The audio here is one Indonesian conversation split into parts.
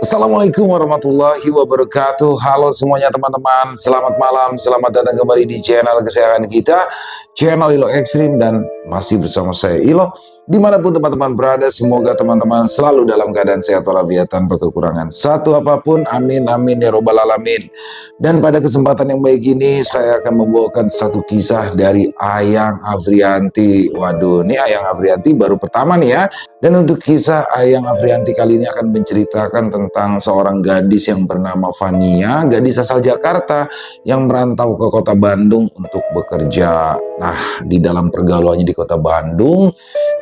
Assalamualaikum warahmatullahi wabarakatuh. Halo semuanya teman-teman, selamat malam, selamat datang kembali di channel kesayangan kita, channel Ilo Ekstrim, dan masih bersama saya Ilo. Dimanapun teman-teman berada, semoga teman-teman selalu dalam keadaan sehat walafiat tanpa kekurangan satu apapun. Amin amin ya robbal alamin. Dan pada kesempatan yang baik ini saya akan membawakan satu kisah dari Ayang Afriyanti. Waduh, ini Ayang Afriyanti baru pertama nih ya. Dan untuk kisah Ayang Afriyanti kali ini akan menceritakan tentang seorang gadis yang bernama Fania, gadis asal Jakarta yang merantau ke kota Bandung untuk bekerja. Nah, di dalam pergaulannya di kota Bandung,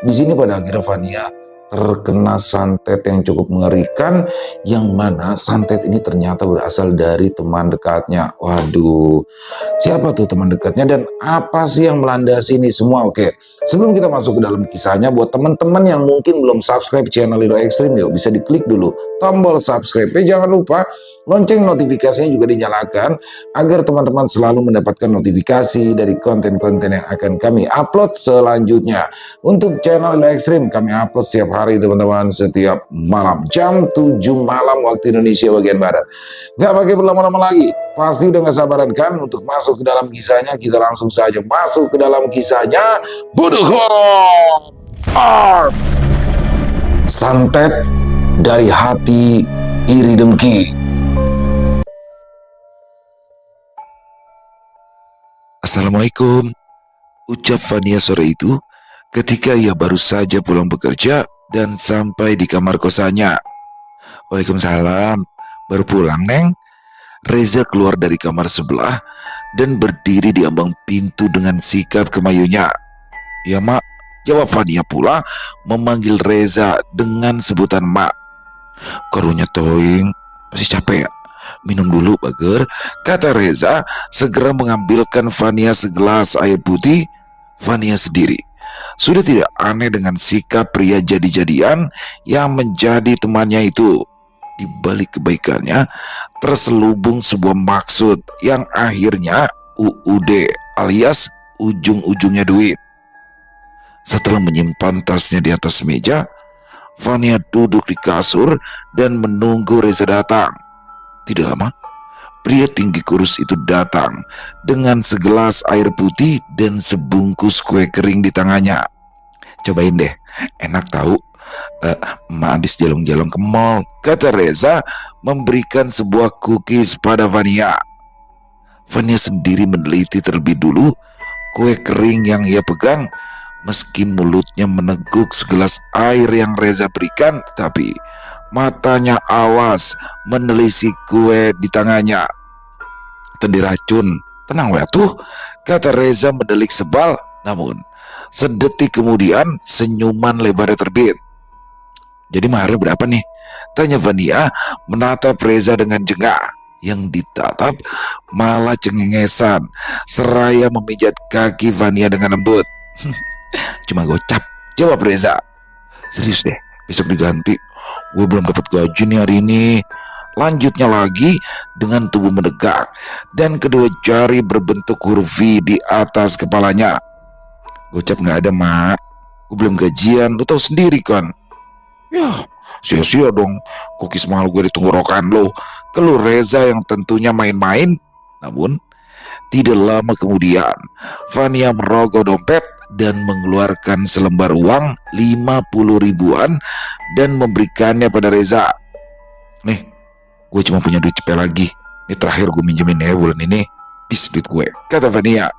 di sini pada akhirnya Fania terkena santet yang cukup mengerikan, yang mana santet ini ternyata berasal dari teman dekatnya. Waduh, siapa tuh teman dekatnya dan apa sih yang melandasi ini semua? Oke, sebelum kita masuk ke dalam kisahnya, buat teman-teman yang mungkin belum subscribe channel Ilo Ekstrim, yuk bisa diklik dulu tombol subscribe. Jangan lupa lonceng notifikasinya juga dinyalakan agar teman-teman selalu mendapatkan notifikasi dari konten-konten yang akan kami upload selanjutnya. Untuk channel Ilo Ekstrim kami upload setiap hari teman-teman, setiap malam jam 7 malam waktu Indonesia bagian Barat. Gak pakai berlama-lama lagi, pasti udah gak sabaran kan untuk masuk ke dalam kisahnya. Kita langsung saja masuk ke dalam kisahnya. Bunuh horor. Santet dari hati iri dengki. Assalamualaikum, ucap Fania sore itu ketika ia baru saja pulang bekerja dan sampai di kamar kosannya. Waalaikumsalam, baru pulang Neng? Reza keluar dari kamar sebelah dan berdiri di ambang pintu dengan sikap kemayunya. Ya mak, jawab Fania pula memanggil Reza dengan sebutan mak. Karunya toing, masih capek ya? Minum dulu Bager, kata Reza segera mengambilkan Fania segelas air putih. Fania sendiri sudah tidak aneh dengan sikap pria jadi-jadian yang menjadi temannya itu. Di balik kebaikannya terselubung sebuah maksud yang akhirnya UUD alias ujung-ujungnya duit. Setelah menyimpan tasnya di atas meja, Fania duduk di kasur dan menunggu Reza datang. Tidak lama, pria tinggi kurus itu datang dengan segelas air putih dan sebungkus kue kering di tangannya. Cobain deh, enak tahu. Emak habis jalan-jalan ke mall, kata Reza memberikan sebuah cookies pada Fania. Fania sendiri meneliti terlebih dulu kue kering yang ia pegang. Meski mulutnya meneguk segelas air yang Reza berikan, tetapi matanya awas menelisik kue di tangannya. Tadi racun, tenang weh tuh, kata Reza mendelik sebal. Namun sedetik kemudian senyuman lebarnya terbit. Jadi maharnya berapa nih? Tanya Fania menatap Reza dengan jengah. Yang ditatap malah cengengesan seraya memijat kaki Fania dengan lembut. Cuma gocap, jawab Reza. Serius deh, besok diganti. Gue belum dapat gaji nih hari ini. Lanjutnya lagi dengan tubuh menegak dan kedua jari berbentuk huruf V di atas kepalanya. Gocap nggak ada mak, gue belum gajian, lu tahu sendiri kan. Ya, sia-sia dong cookies mahal gue di tenggorokan lo, keluh Reza yang tentunya main-main. Namun tidak lama kemudian Fania merogoh dompet dan mengeluarkan selembar uang 50 ribuan dan memberikannya pada Reza. Nih, gue cuma punya duit cepet lagi. Ini terakhir gue minjemin ya bulan ini. Bis duit gue, kata Fania.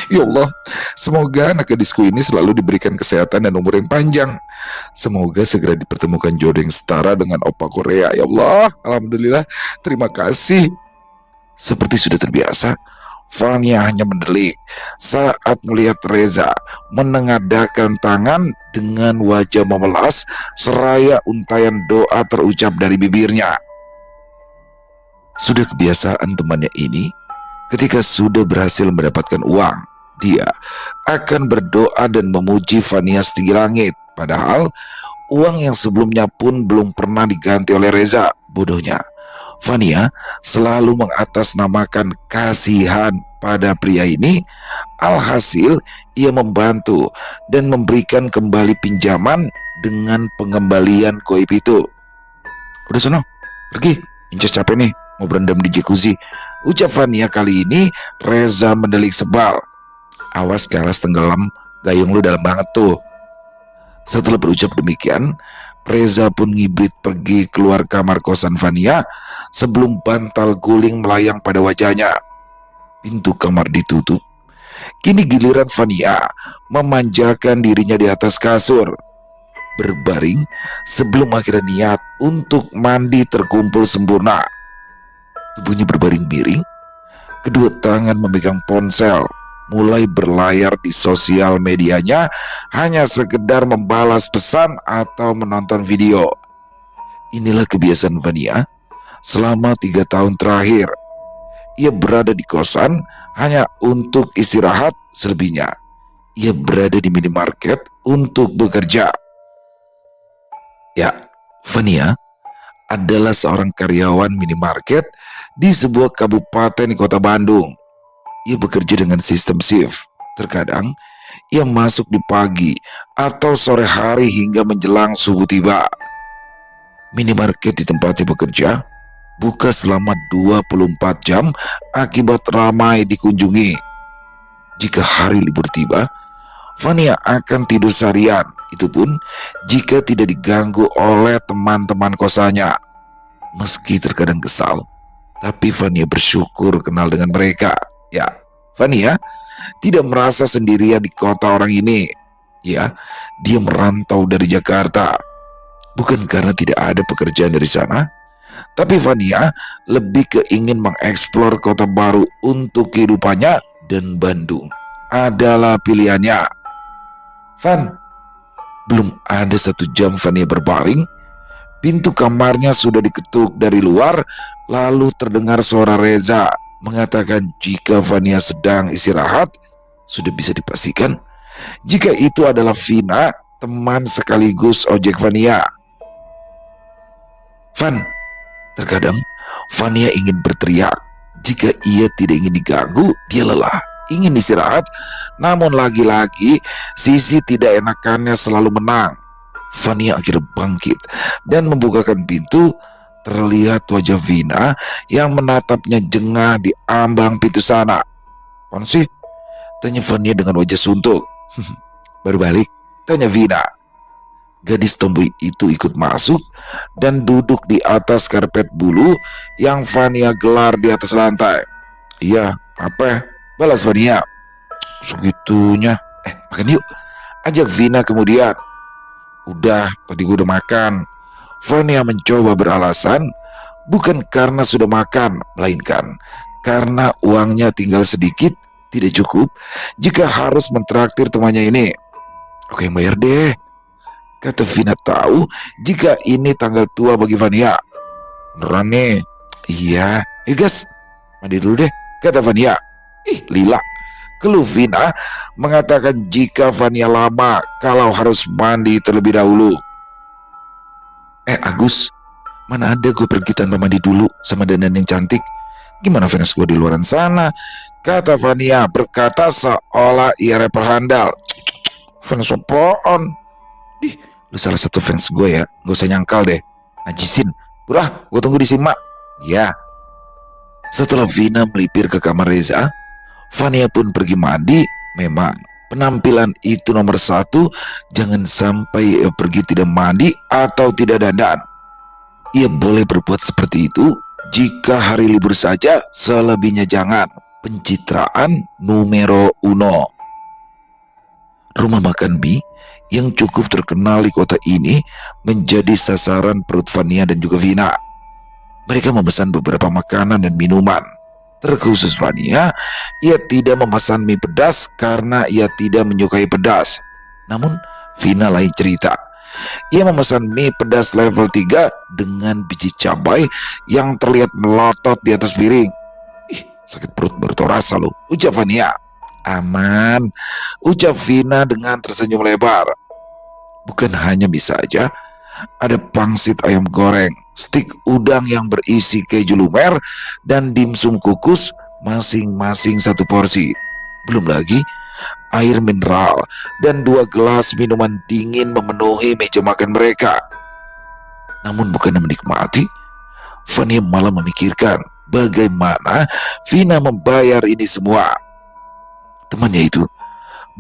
Ya Allah, semoga anak gadisku ini selalu diberikan kesehatan dan umur yang panjang. Semoga segera dipertemukan jodoh yang setara dengan opa Korea. Ya Allah, alhamdulillah, terima kasih. Seperti sudah terbiasa, Fania hanya mendelik saat melihat Reza menengadahkan tangan dengan wajah memelas seraya untayan doa terucap dari bibirnya. Sudah kebiasaan temannya ini, ketika sudah berhasil mendapatkan uang, dia akan berdoa dan memuji Fania setinggi langit. Padahal uang yang sebelumnya pun belum pernah diganti oleh Reza. Bodohnya, Fania selalu mengatasnamakan kasihan pada pria ini. Alhasil ia membantu dan memberikan kembali pinjaman dengan pengembalian koip itu. Udah sono, pergi. Incas capek nih, mau berendam di jacuzzi. Ucap Fania kali ini. Reza mendelik sebal. Awas kelas tenggelam, gayung lu dalam banget tuh. Setelah berucap demikian, Reza pun ngibrit pergi keluar kamar kosan Fania sebelum bantal guling melayang pada wajahnya. Pintu kamar ditutup. Kini giliran Fania memanjakan dirinya di atas kasur, berbaring sebelum akhirnya niat untuk mandi terkumpul sempurna. Tubuhnya berbaring miring, kedua tangan memegang ponsel, mulai berlayar di sosial medianya hanya sekedar membalas pesan atau menonton video. Inilah kebiasaan Fania selama 3 tahun terakhir. Ia berada di kosan hanya untuk istirahat, selebihnya ia berada di minimarket untuk bekerja. Ya, Fania adalah seorang karyawan minimarket di sebuah kabupaten di kota Bandung. Ia bekerja dengan sistem shift. Terkadang ia masuk di pagi atau sore hari hingga menjelang subuh tiba. Minimarket di tempatnya bekerja buka selama 24 jam akibat ramai dikunjungi. Jika hari libur tiba, Fania akan tidur seharian. Itu pun jika tidak diganggu oleh teman-teman kosannya. Meski terkadang kesal, tapi Fania bersyukur kenal dengan mereka. Ya, Fania tidak merasa sendirian di kota orang ini. Ya, dia merantau dari Jakarta. Bukan karena tidak ada pekerjaan dari sana, tapi Fania lebih ke ingin mengeksplor kota baru untuk kehidupannya, dan Bandung adalah pilihannya. Van, belum ada 1 jam Fania berbaring, pintu kamarnya sudah diketuk dari luar, lalu terdengar suara Reza mengatakan jika Fania sedang istirahat. Sudah bisa dipastikan jika itu adalah Vina, teman sekaligus ojek Fania. Van, terkadang Fania ingin berteriak. Jika ia tidak ingin diganggu, dia lelah, ingin istirahat. Namun lagi-lagi sisi tidak enakannya selalu menang. Fania akhirnya bangkit dan membukakan pintu. Terlihat wajah Vina yang menatapnya jengah di ambang pintu sana. "Apaan sih?" tanya Fania dengan wajah suntuk. "Baru balik?" tanya Vina. Gadis tomboy itu ikut masuk dan duduk di atas karpet bulu yang Fania gelar di atas lantai. "Iya, apa?" balas Fania. "Segitunya. Makan yuk," ajak Vina kemudian. "Udah, tadi gue udah makan." Fania mencoba beralasan, bukan karena sudah makan, melainkan karena uangnya tinggal sedikit, tidak cukup jika harus mentraktir temannya ini. "Oke, yang bayar deh," kata Vina, tahu jika ini tanggal tua bagi Fania. "Beneran nih?" "Iya." "Gas, mandi dulu deh," kata Fania. Lila, keluh Vina mengatakan jika Fania lama kalau harus mandi terlebih dahulu. Agus, mana ada gue pergi tanpa mandi dulu sama dandan yang cantik. Gimana fans gue di luaran sana?" kata Fania berkata seolah ia rapper handal. "Fans apaan?" "Lu salah satu fans gue ya, gak usah nyangkal deh. Najisin, udah gue tunggu di sini mak." "Ya." Setelah Vina melipir ke kamar Reza, Fania pun pergi mandi. Memang penampilan itu nomor 1, jangan sampai ia pergi tidak mandi atau tidak dandan. Ia boleh berbuat seperti itu jika hari libur saja, selebihnya jangan. Pencitraan numero 1. Rumah makan mie yang cukup terkenal di kota ini menjadi sasaran perut Fania dan juga Vina. Mereka memesan beberapa makanan dan minuman. Terkhusus Fania, ia tidak memesan mie pedas karena ia tidak menyukai pedas. Namun Vina lain cerita. Ia memesan mie pedas level 3 dengan biji cabai yang terlihat melotot di atas piring. Sakit perut baru tau rasa loh, ucap Fania. "Aman," ucap Vina dengan tersenyum lebar. Bukan hanya mie saja, ada pangsit ayam goreng, stik udang yang berisi keju lumer, dan dimsum kukus masing-masing 1 porsi. Belum lagi air mineral dan 2 gelas minuman dingin memenuhi meja makan mereka. Namun bukannya menikmati, Vania malah memikirkan bagaimana Vina membayar ini semua. Temannya itu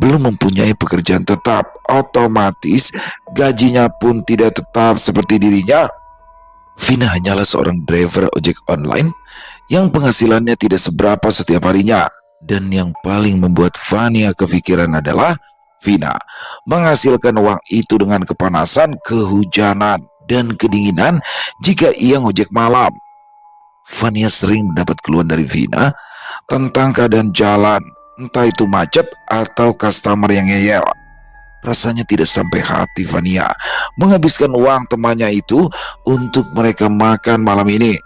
belum mempunyai pekerjaan tetap, otomatis gajinya pun tidak tetap seperti dirinya. Vina hanyalah seorang driver ojek online yang penghasilannya tidak seberapa setiap harinya. Dan yang paling membuat Vania kepikiran adalah Vina menghasilkan uang itu dengan kepanasan, kehujanan, dan kedinginan jika ia ngojek malam. Vania sering mendapat keluhan dari Vina tentang keadaan jalan, entah itu macet atau customer yang ngeyel. Rasanya tidak sampai hati Vania menghabiskan uang temannya itu untuk mereka makan malam ini.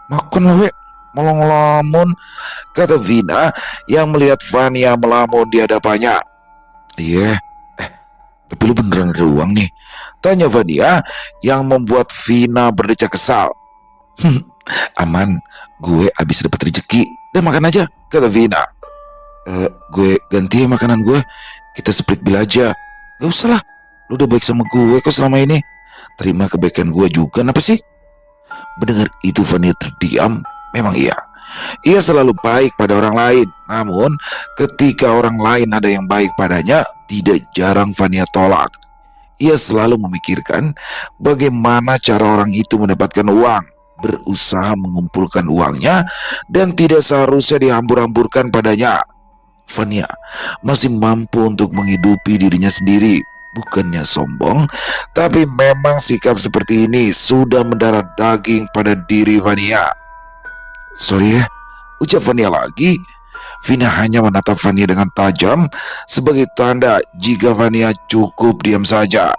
"Makan lah wek, malah ngelamun," kata Vina yang melihat Vania melamun di hadapannya. "Iya, tapi lu beneran ada uang nih?" tanya Vania yang membuat Vina berdecak kesal. "Aman, gue abis dapat rezeki, dan makan aja," kata Vina. Gue ganti ya makanan gue, kita split bill aja." "Gak usah lah, lu udah baik sama gue kok selama ini. Terima kebaikan gue juga, kenapa sih?" Mendengar itu Vania terdiam. Memang iya, ia selalu baik pada orang lain. Namun ketika orang lain ada yang baik padanya, tidak jarang Vania tolak. Ia selalu memikirkan bagaimana cara orang itu mendapatkan uang, berusaha mengumpulkan uangnya, dan tidak seharusnya dihambur-hamburkan padanya. Vania masih mampu untuk menghidupi dirinya sendiri. Bukannya sombong, tapi memang sikap seperti ini sudah mendarah daging pada diri Vania. "Sorry ya," ucap Vania lagi. Vina hanya menatap Vania dengan tajam sebagai tanda jika Vania cukup diam saja.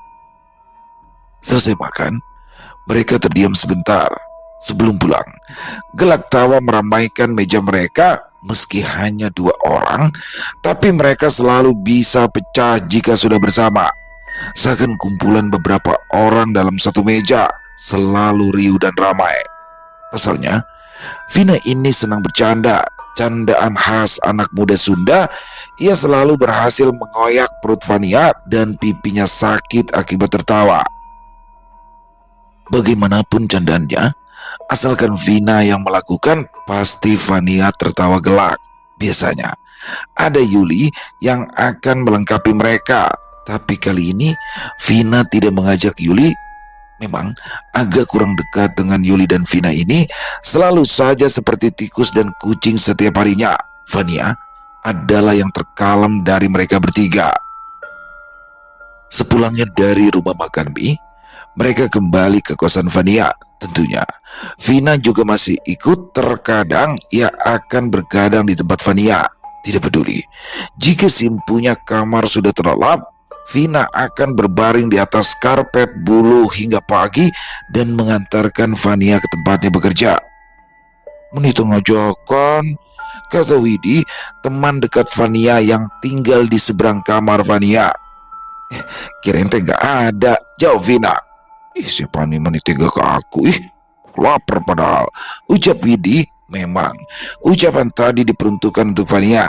Selesai makan, mereka terdiam sebentar. Sebelum pulang, gelak tawa meramaikan meja mereka. Meski hanya 2 orang, tapi mereka selalu bisa pecah jika sudah bersama. Seakan kumpulan beberapa orang dalam satu meja, selalu riuh dan ramai. Pasalnya, Vina ini senang bercanda, candaan khas anak muda Sunda. Ia selalu berhasil mengoyak perut Vania dan pipinya sakit akibat tertawa. Bagaimanapun candaannya, asalkan Vina yang melakukan, pasti Vania tertawa gelak. Biasanya ada Yuli yang akan melengkapi mereka, tapi kali ini Vina tidak mengajak Yuli. Memang agak kurang dekat dengan Yuli dan Vina ini, selalu saja seperti tikus dan kucing setiap harinya. Vania adalah yang terkalem dari mereka bertiga. Sepulangnya dari rumah makan mie, mereka kembali ke kosan Vania. Tentunya Vina juga masih ikut. Terkadang ia akan bergadang di tempat Vania. Tidak peduli jika simpunya kamar sudah terlelap, Vina akan berbaring di atas karpet bulu hingga pagi dan mengantarkan Vania ke tempatnya bekerja. "Menitung ajakan," kata Widi, teman dekat Vania yang tinggal di seberang kamar Vania. "Kirain teh gak ada," jawab Vina. "Siapa nih menitega ke aku? Lapar padahal," ucap Widi. Memang ucapan tadi diperuntukkan untuk Vania.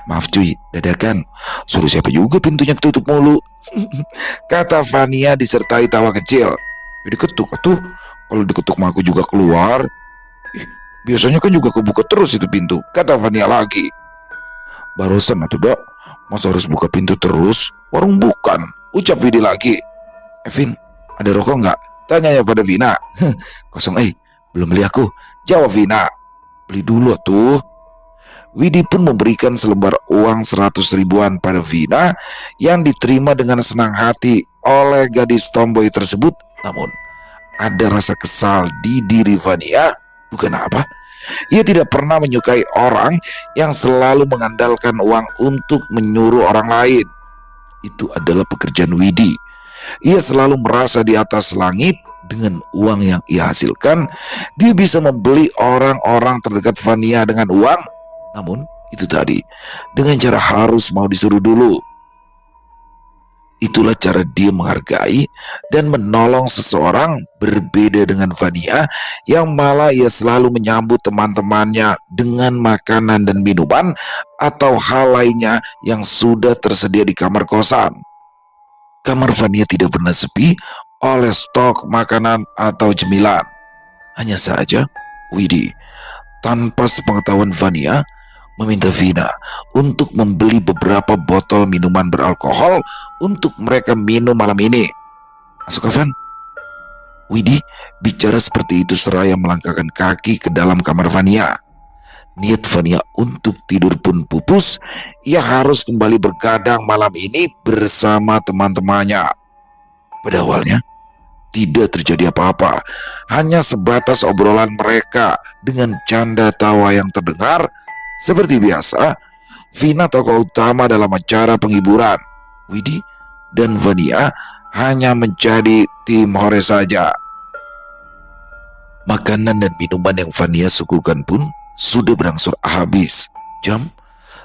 "Maaf cuy, dadakan. Suruh siapa juga pintunya ketutup mulu," kata Vania disertai tawa kecil. "Diketuk tuh, kalau diketuk mah aku juga keluar." "Biasanya kan juga kebuka terus itu pintu," kata Vania lagi. "Barusan atuh dok, masa harus buka pintu terus? Warung bukan," ucap Widi lagi. "Vin, ada rokok nggak?" tanyanya pada Vina. "Kosong belum beli aku," jawab Vina. "Beli dulu tuh." Widi pun memberikan selembar uang 100 ribuan pada Vina yang diterima dengan senang hati oleh gadis tomboy tersebut. Namun ada rasa kesal di diri Vania. Bukan apa, ia tidak pernah menyukai orang yang selalu mengandalkan uang untuk menyuruh orang lain. Itu adalah pekerjaan Widi. Ia selalu merasa di atas langit. Dengan uang yang ia hasilkan, dia bisa membeli orang-orang terdekat Vania dengan uang. Namun itu tadi, dengan cara harus mau disuruh dulu. Itulah cara dia menghargai dan menolong seseorang. Berbeda dengan Vania yang malah ia selalu menyambut teman-temannya dengan makanan dan minuman atau hal lainnya yang sudah tersedia di kamar kosan. Kamar Vania tidak pernah sepi oleh stok makanan atau cemilan. Hanya saja, Widi, tanpa sepengetahuan Vania, meminta Vina untuk membeli beberapa botol minuman beralkohol untuk mereka minum malam ini. Masuk, Van? Widi bicara seperti itu seraya melangkahkan kaki ke dalam kamar Vania. Niat Vania untuk tidur pun pupus. Ia harus kembali bergadang malam ini bersama teman-temannya. Pada awalnya, tidak terjadi apa-apa, hanya sebatas obrolan mereka dengan canda tawa yang terdengar. Seperti biasa, Vina tokoh utama dalam acara penghiburan. Widi dan Vania hanya menjadi tim hore saja. Makanan dan minuman yang Vania suguhkan pun sudah berangsur habis. Jam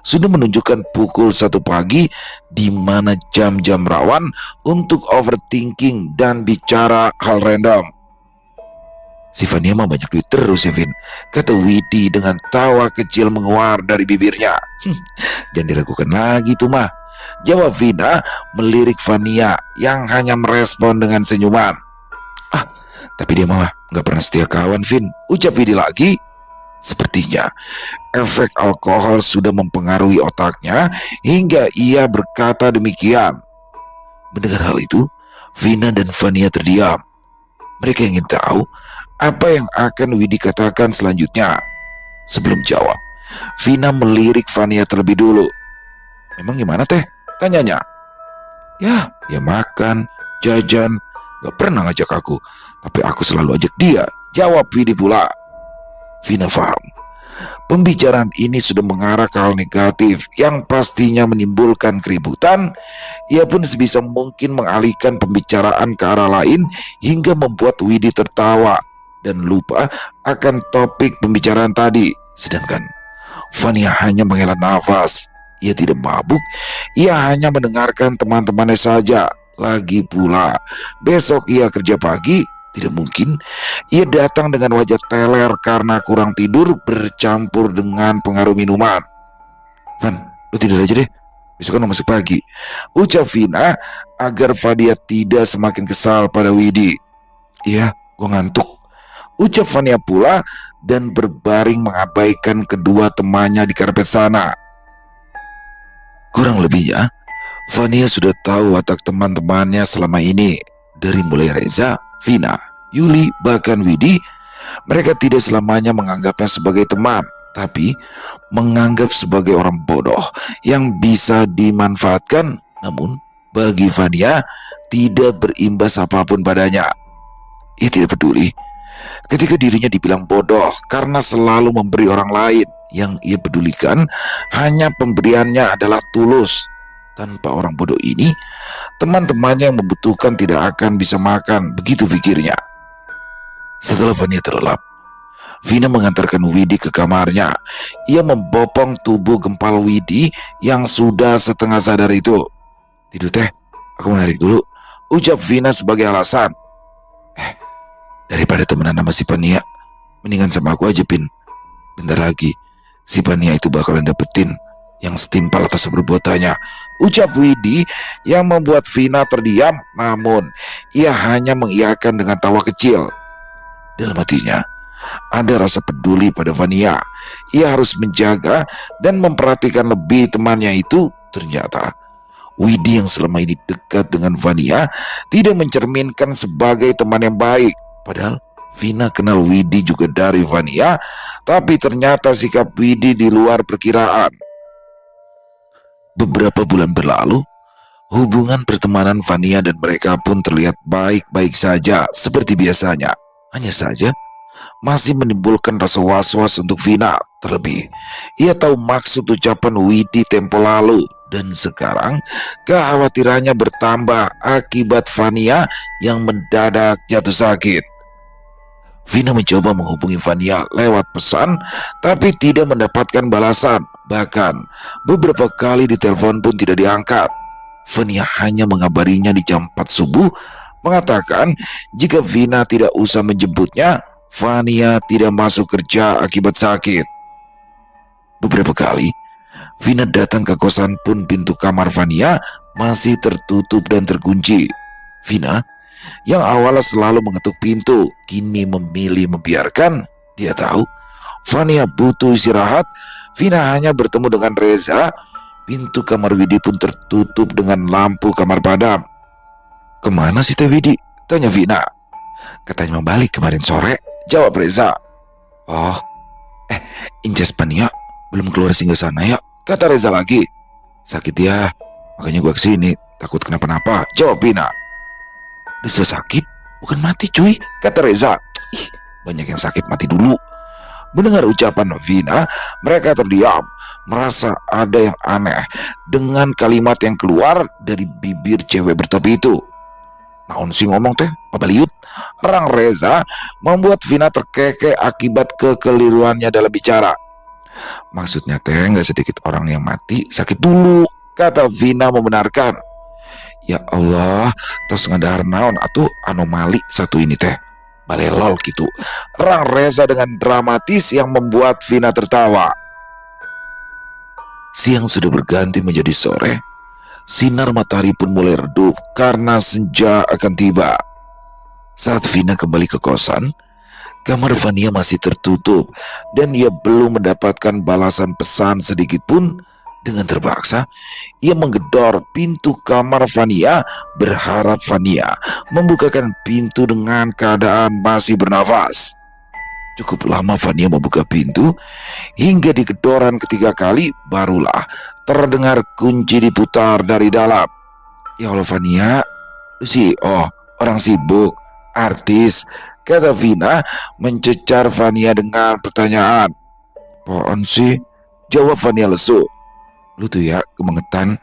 sudah menunjukkan pukul 1 pagi, di mana jam-jam rawan untuk overthinking dan bicara hal random. Si Vania mah banyak duit terus ya, Vin, kata Widi dengan tawa kecil menguar dari bibirnya. Jangan diragukan lagi tuh mah, jawab Vina melirik Vania yang hanya merespon dengan senyuman. Tapi dia mah gak pernah setia kawan, Vin, ucap Widi lagi. Sepertinya efek alkohol sudah mempengaruhi otaknya hingga ia berkata demikian. Mendengar hal itu, Vina dan Vania terdiam. Mereka ingin tahu apa yang akan Widi katakan selanjutnya. Sebelum jawab, Vina melirik Vania terlebih dulu. Memang gimana teh? Tanyanya. Ya, dia makan, jajan, gak pernah ngajak aku, tapi aku selalu ajak dia, jawab Widi pula. Vina paham, pembicaraan ini sudah mengarah ke hal negatif yang pastinya menimbulkan keributan. Ia pun sebisa mungkin mengalihkan pembicaraan ke arah lain hingga membuat Widi tertawa dan lupa akan topik pembicaraan tadi. Sedangkan Vania hanya menghela nafas. Ia tidak mabuk, ia hanya mendengarkan teman-temannya saja. Lagi pula, besok ia kerja pagi. Tidak mungkin ia datang dengan wajah teler karena kurang tidur bercampur dengan pengaruh minuman. Van, lu tidur aja deh, besok kan masuk pagi, ucap Vina agar Vania tidak semakin kesal pada Widi. Iya, gue ngantuk, ucap Vania pula dan berbaring mengabaikan kedua temannya di karpet sana. Kurang lebihnya, Vania sudah tahu watak teman-temannya selama ini. Dari mulai Reza, Vina, Yuli, bahkan Widi, mereka tidak selamanya menganggapnya sebagai teman, tapi menganggap sebagai orang bodoh yang bisa dimanfaatkan. Namun bagi Vania tidak berimbas apapun padanya. Ia tidak peduli ketika dirinya dibilang bodoh karena selalu memberi orang lain. Yang ia pedulikan hanya pemberiannya adalah tulus. Tanpa orang bodoh ini, teman-temannya yang membutuhkan tidak akan bisa makan, begitu pikirnya. Setelah Vania terlelap, Vina mengantarkan Widi ke kamarnya. Ia membopong tubuh gempal Widi yang sudah setengah sadar itu. Tidur teh, aku mau narik dulu, ucap Vina sebagai alasan. Daripada temenan sama si Vania, mendingan sama aku aja, Pin. Bentar lagi, si Vania itu bakalan dapetin yang setimpal atas perbuatannya, ucap Widi yang membuat Vina terdiam. Namun ia hanya mengiyakan dengan tawa kecil. Dalam hatinya ada rasa peduli pada Vania. Ia harus menjaga dan memperhatikan lebih temannya itu. Ternyata Widi yang selama ini dekat dengan Vania tidak mencerminkan sebagai teman yang baik. Padahal Vina kenal Widi juga dari Vania, tapi ternyata sikap Widi di luar perkiraan. Beberapa bulan berlalu, hubungan pertemanan Vania dan mereka pun terlihat baik-baik saja seperti biasanya. Hanya saja masih menimbulkan rasa was-was untuk Vina. Terlebih, ia tahu maksud ucapan Widi tempo lalu. Dan sekarang kekhawatirannya bertambah akibat Vania yang mendadak jatuh sakit. Vina mencoba menghubungi Vania lewat pesan, tapi tidak mendapatkan balasan. Bahkan beberapa kali ditelepon pun tidak diangkat. Vania hanya mengabarinya di jam 4 subuh, mengatakan jika Vina tidak usah menjemputnya, Vania tidak masuk kerja akibat sakit. Beberapa kali Vina datang ke kosan pun pintu kamar Vania masih tertutup dan terkunci. Vina yang awalnya selalu mengetuk pintu, kini memilih membiarkan. Dia tahu Fania butuh istirahat. Vina hanya bertemu dengan Reza. Pintu kamar Widi pun tertutup dengan lampu kamar padam. "Kemana sih Teh Widi?" tanya Vina. "Katanya mau balik kemarin sore," jawab Reza. "Oh, Inces Fania belum keluar singgah sana ya," kata Reza lagi. "Sakit ya, makanya gua kesini, takut kenapa-napa," jawab Vina. "Bisa sakit? Bukan mati cuy," kata Reza. "Ih, banyak yang sakit mati dulu." Mendengar ucapan Vina, mereka terdiam, merasa ada yang aneh dengan kalimat yang keluar dari bibir cewek bertopi itu. "Naon sih ngomong teh, babaliut?" Rang Reza membuat Vina terkekeh akibat kekeliruannya dalam bicara. "Maksudnya teh gak sedikit orang yang mati sakit dulu," kata Vina membenarkan. "Ya Allah, tos ngadahar naon atuh anomali satu ini teh. Balelol gitu," Rang Reza dengan dramatis yang membuat Vina tertawa. Siang sudah berganti menjadi sore. Sinar matahari pun mulai redup karena senja akan tiba. Saat Vina kembali ke kosan, kamar Fania masih tertutup dan ia belum mendapatkan balasan pesan sedikit pun. Dengan terpaksa, ia menggedor pintu kamar Fania berharap Fania membukakan pintu dengan keadaan masih bernafas. Cukup lama Fania membuka pintu, hingga digedoran ketiga kali barulah terdengar kunci diputar dari dalam. "Ya Allah Fania, lu sih orang sibuk, artis," kata Vina mencecar Fania dengan pertanyaan. "Apaan sih?" jawab Fania lesu. "Lu tuh ya kebangetan,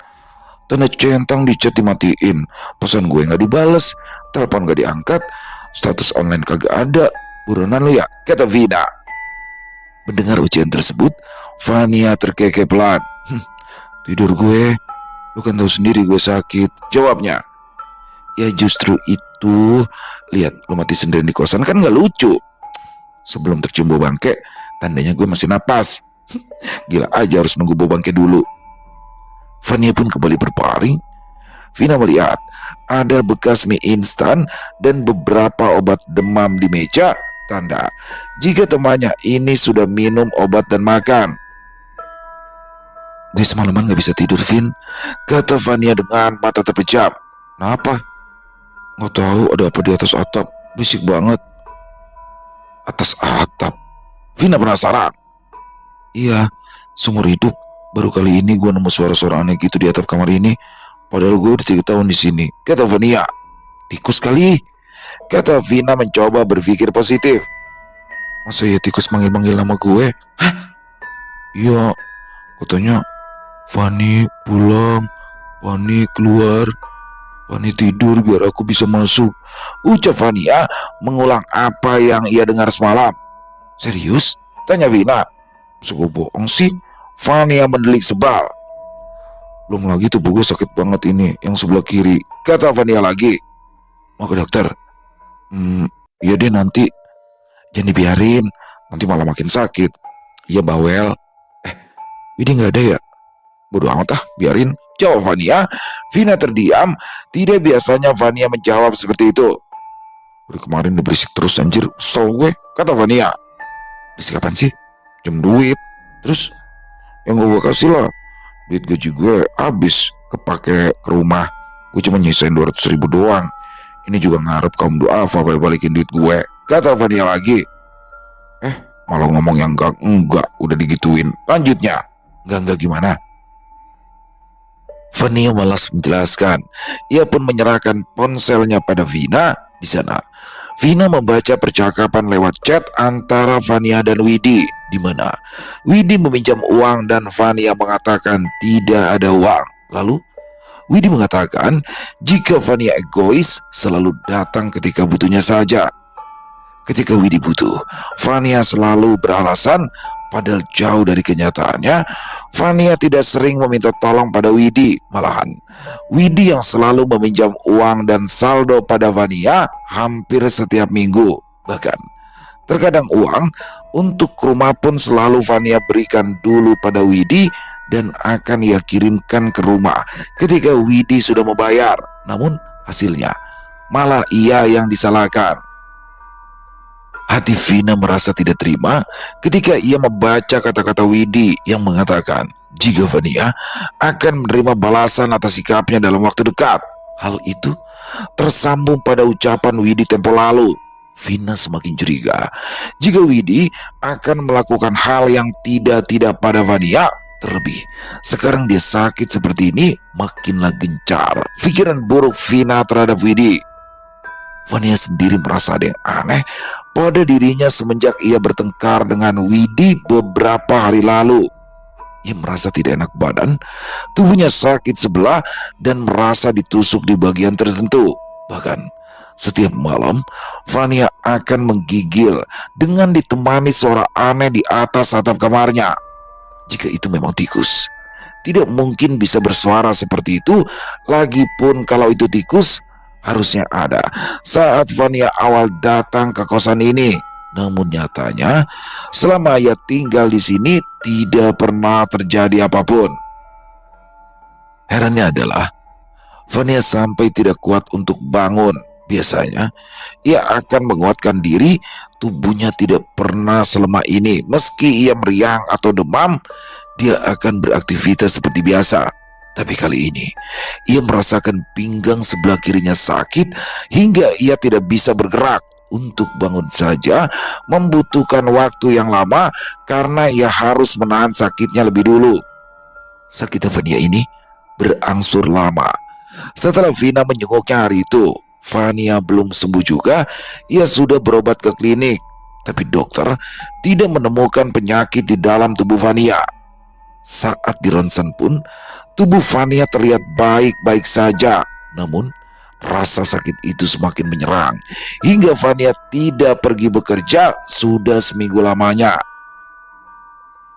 tanda centang di chat dimatiin, pesan gue gak dibales, telepon gak diangkat, status online kagak ada, buronan lu ya," kata Vina. Mendengar ujian tersebut, Fania terkekeh pelan. "Tidur gue, lu kan tahu sendiri gue sakit," jawabnya. "Ya justru itu, lihat lu mati sendirian di kosan kan gak lucu. Sebelum tercium bau bangke, tandanya gue masih napas. Gila aja harus nunggu bau bangke dulu." Fania pun kembali berbaring. Vina melihat ada bekas mie instan dan beberapa obat demam di meja, tanda jika temannya ini sudah minum obat dan makan. "Gue semalaman gak bisa tidur, Vin," kata Fania dengan mata terpejam. "Kenapa?" "Gak tahu ada apa di atas atap, berisik banget." "Atas atap?" Vina penasaran. "Iya, seumur hidup baru kali ini gue nemu suara-suara aneh gitu di atap kamar ini. Padahal gue udah 3 tahun di sini," kata Fania. "Tikus kali," kata Vina mencoba berpikir positif. "Masa ya tikus manggil-manggil nama gue?" "Hah? Iya, katanya Fani pulang, Fani keluar, Fani tidur biar aku bisa masuk," ucap Fania mengulang apa yang ia dengar semalam. "Serius?" tanya Vina. "Masa gue bohong sih?" Fania mendelik sebal. "Belum lagi tubuh gue sakit banget ini, yang sebelah kiri," kata Fania lagi. "Mau ke dokter?" Iya deh nanti." "Jangan dibiarin, nanti malah makin sakit." "Iya bawel." "Widi gak ada ya?" "Bodo amat ah, biarin," jawab Fania. Vina terdiam. Tidak biasanya Fania menjawab seperti itu. "Dari kemarin udah berisik terus anjir, kesel gue," kata Fania. "Berisik apaan sih?" "Jam duit." "Terus?" "Yang gue kasih lah, duit gaji gue habis kepake ke rumah. Gue cuma nyisain 200 ribu doang. Ini juga ngarep kaum duafa balikin duit gue," kata Fania lagi. Malah ngomong yang enggak udah digituin. Lanjutnya, enggak gimana?" Fania malas menjelaskan. Ia pun menyerahkan ponselnya pada Vina. Di sana, Vina membaca percakapan lewat chat antara Fania dan Widi, di mana Widi meminjam uang dan Fania mengatakan tidak ada uang. Lalu Widi mengatakan jika Fania egois, selalu datang ketika butuhnya saja. Ketika Widi butuh, Fania selalu beralasan, padahal jauh dari kenyataannya. Fania tidak sering meminta tolong pada Widi. Malahan, Widi yang selalu meminjam uang dan saldo pada Fania hampir setiap minggu. Bahkan, terkadang uang untuk rumah pun selalu Fania berikan dulu pada Widi dan akan ia kirimkan ke rumah ketika Widi sudah membayar. Namun hasilnya, malah ia yang disalahkan. Hati Vina merasa tidak terima ketika ia membaca kata-kata Widi yang mengatakan jika Vania akan menerima balasan atas sikapnya dalam waktu dekat. Hal itu tersambung pada ucapan Widi tempo lalu. Vina semakin curiga jika Widi akan melakukan hal yang tidak pada Vania. Terlebih, sekarang dia sakit seperti ini, makinlah gencar pikiran buruk Vina terhadap Widi. Vania sendiri merasa ada yang aneh pada dirinya semenjak ia bertengkar dengan Widi beberapa hari lalu. Ia merasa tidak enak badan, tubuhnya sakit sebelah dan merasa ditusuk di bagian tertentu. Bahkan setiap malam Vania akan menggigil dengan ditemani suara aneh di atas atap kamarnya. Jika itu memang tikus, tidak mungkin bisa bersuara seperti itu. Lagipun kalau itu tikus, harusnya ada saat Vania awal datang ke kosan ini. Namun nyatanya selama ia tinggal di sini tidak pernah terjadi apapun. Herannya adalah Vania sampai tidak kuat untuk bangun. Biasanya ia akan menguatkan diri, tubuhnya tidak pernah selemah ini. Meski ia meriang atau demam, dia akan beraktivitas seperti biasa. Tapi kali ini, ia merasakan pinggang sebelah kirinya sakit hingga ia tidak bisa bergerak. Untuk bangun saja membutuhkan waktu yang lama karena ia harus menahan sakitnya lebih dulu. Sakit Vania ini berangsur lama. Setelah Vina menjenguknya hari itu, Vania belum sembuh juga. Ia sudah berobat ke klinik, tapi dokter tidak menemukan penyakit di dalam tubuh Vania. Saat di ronsen pun, tubuh Vania terlihat baik-baik saja. Namun, rasa sakit itu semakin menyerang hingga Vania tidak pergi bekerja sudah seminggu lamanya.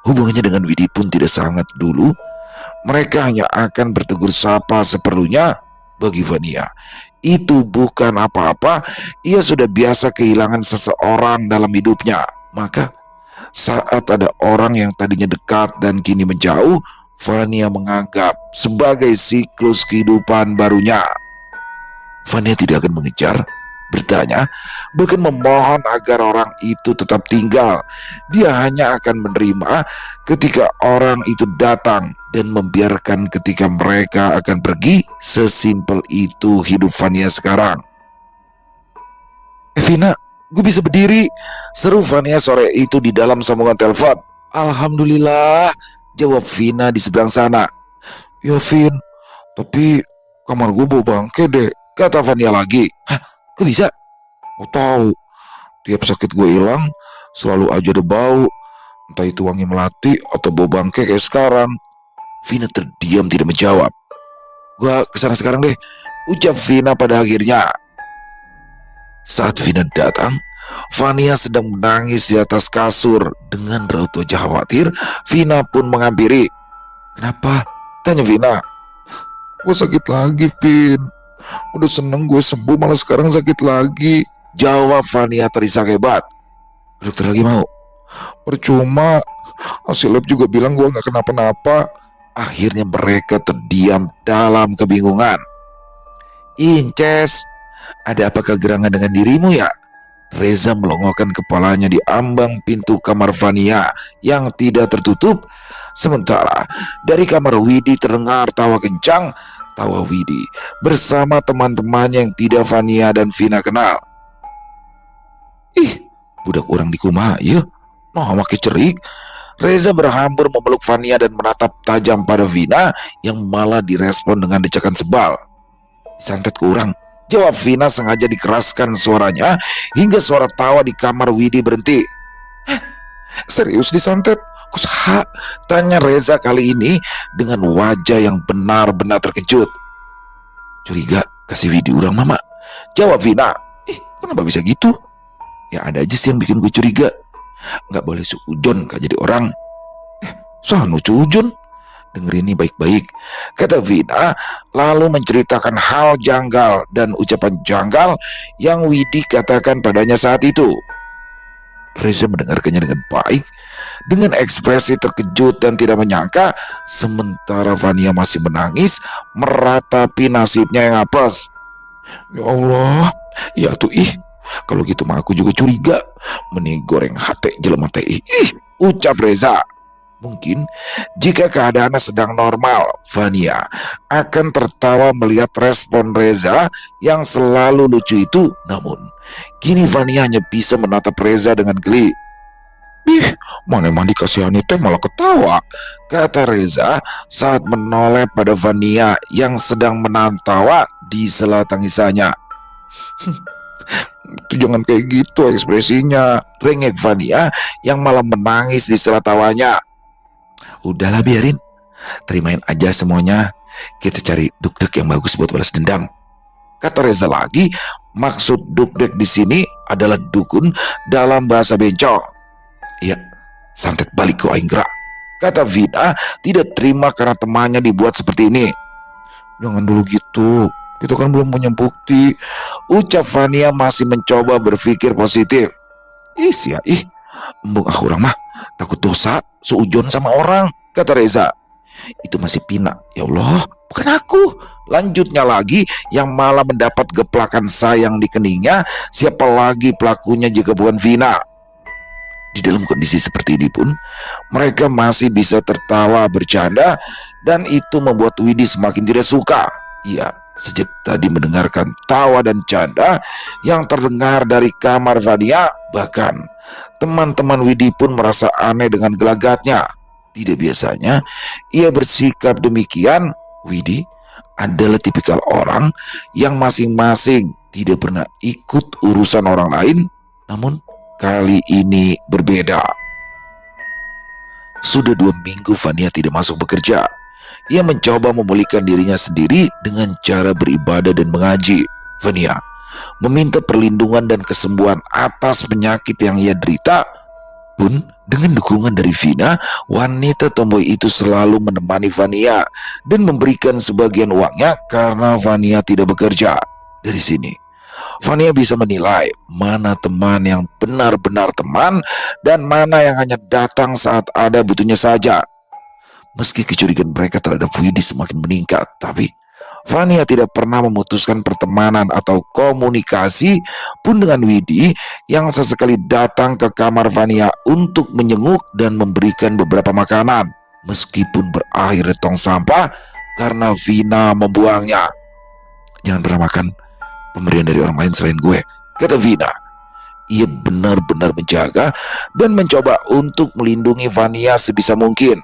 Hubungannya dengan Widi pun tidak sangat dulu. Mereka hanya akan bertegur sapa seperlunya. Bagi Vania, itu bukan apa-apa. Ia sudah biasa kehilangan seseorang dalam hidupnya. Maka saat ada orang yang tadinya dekat dan kini menjauh, Vania menganggap sebagai siklus kehidupan barunya. Vania tidak akan mengejar, bertanya, bahkan memohon agar orang itu tetap tinggal. Dia hanya akan menerima ketika orang itu datang dan membiarkan ketika mereka akan pergi. Sesimpel itu hidup Vania sekarang. Vina, gue bisa berdiri, seru Vania sore itu di dalam sambungan telepon. Alhamdulillah, jawab Vina di seberang sana. Ya Vin, tapi kamar gue bau bangke deh, kata Vania lagi. Hah, kok bisa? Gue tahu, tiap sakit gue hilang selalu aja ada bau, entah itu wangi melati atau bau bangke kayak sekarang. Vina terdiam tidak menjawab. Gue kesana sekarang deh, ucap Vina pada akhirnya. Saat Vina datang, Vania sedang menangis di atas kasur. Dengan raut wajah khawatir, Vina pun menghampiri. Kenapa? Tanya Vina. Gue sakit lagi, Vin. Udah seneng gue sembuh, malah sekarang sakit lagi, jawab Vania terisak hebat. Dokter lagi mau? Percuma, hasil lab juga bilang gue gak kenapa-napa. Akhirnya mereka terdiam dalam kebingungan. Inces, ada apa kegerangan dengan dirimu ya? Reza melongokkan kepalanya di ambang pintu kamar Vania yang tidak tertutup. Sementara dari kamar Widi terdengar tawa kencang. Tawa Widi bersama teman-temannya yang tidak Vania dan Vina kenal. Ih, budak orang di kumaha ya? Nah, make cerik. Reza berhambur memeluk Vania dan menatap tajam pada Vina yang malah direspon dengan decakan sebal. Santet ke orang, jawab Vina sengaja dikeraskan suaranya hingga suara tawa di kamar Widi berhenti. Serius disantet? Kusaha? Tanya Reza kali ini dengan wajah yang benar-benar terkejut. Curiga kasih Widi orang mama, jawab Vina. Kenapa bisa gitu? Ya ada aja sih yang bikin gue curiga. Gak boleh suujon gak jadi orang. Soal suujon, dengerin ini baik-baik, kata Vina, lalu menceritakan hal janggal dan ucapan janggal yang Widi katakan padanya saat itu. Reza mendengarkannya dengan baik, dengan ekspresi terkejut dan tidak menyangka, sementara Vania masih menangis meratapi nasibnya yang apes. Ya Allah, ya tuh kalau gitu mah aku juga curiga. Mending goreng hati jelema teh. Ucap Reza. Mungkin jika keadaannya sedang normal, Vania akan tertawa melihat respon Reza yang selalu lucu itu. Namun, kini Vania hanya bisa menatap Reza dengan geli. Mana emang dikasihani teh malah ketawa, kata Reza saat menoleh pada Vania yang sedang menahan tawa di sela tangisannya. Itu jangan kayak gitu ekspresinya, rengek Vania yang malah menangis di sela tawanya. Udahlah biarin, terimain aja semuanya. Kita cari dukdek yang bagus buat balas dendam, kata Reza lagi. Maksud dukdek di sini adalah dukun dalam bahasa bencong. Iya, santet balik ke aing gerak, kata Vina tidak terima karena temannya dibuat seperti ini. Jangan dulu gitu, kita kan belum punya bukti, ucap Vania masih mencoba berpikir positif. Embung orang mah takut dosa seujon sama orang, kata Reza. Itu masih Pina, ya Allah, bukan aku. Lanjutnya lagi yang malah mendapat geplakan sayang di keningnya. Siapa lagi pelakunya jika bukan Vina? Di dalam kondisi seperti ini pun mereka masih bisa tertawa bercanda, dan itu membuat Widi semakin tidak suka. Ia sejak tadi mendengarkan tawa dan canda yang terdengar dari kamar Vania. Bahkan teman-teman Widi pun merasa aneh dengan gelagatnya. Tidak biasanya ia bersikap demikian. Widi adalah tipikal orang yang masing-masing tidak pernah ikut urusan orang lain, namun kali ini berbeda. Sudah 2 minggu Vania tidak masuk bekerja. Ia mencoba memulihkan dirinya sendiri dengan cara beribadah dan mengaji. Vania meminta perlindungan dan kesembuhan atas penyakit yang ia derita. Pun dengan dukungan dari Vina, wanita tomboy itu selalu menemani Vania dan memberikan sebagian uangnya karena Vania tidak bekerja. Dari sini Vania bisa menilai mana teman yang benar-benar teman dan mana yang hanya datang saat ada butuhnya saja. Meski kecurigaan mereka terhadap Widi semakin meningkat, tapi Vania tidak pernah memutuskan pertemanan atau komunikasi pun dengan Widi yang sesekali datang ke kamar Vania untuk menjenguk dan memberikan beberapa makanan, meskipun berakhir di tong sampah karena Vina membuangnya. Jangan pernah makan pemberian dari orang lain selain gue, kata Vina. Ia benar-benar menjaga dan mencoba untuk melindungi Vania sebisa mungkin.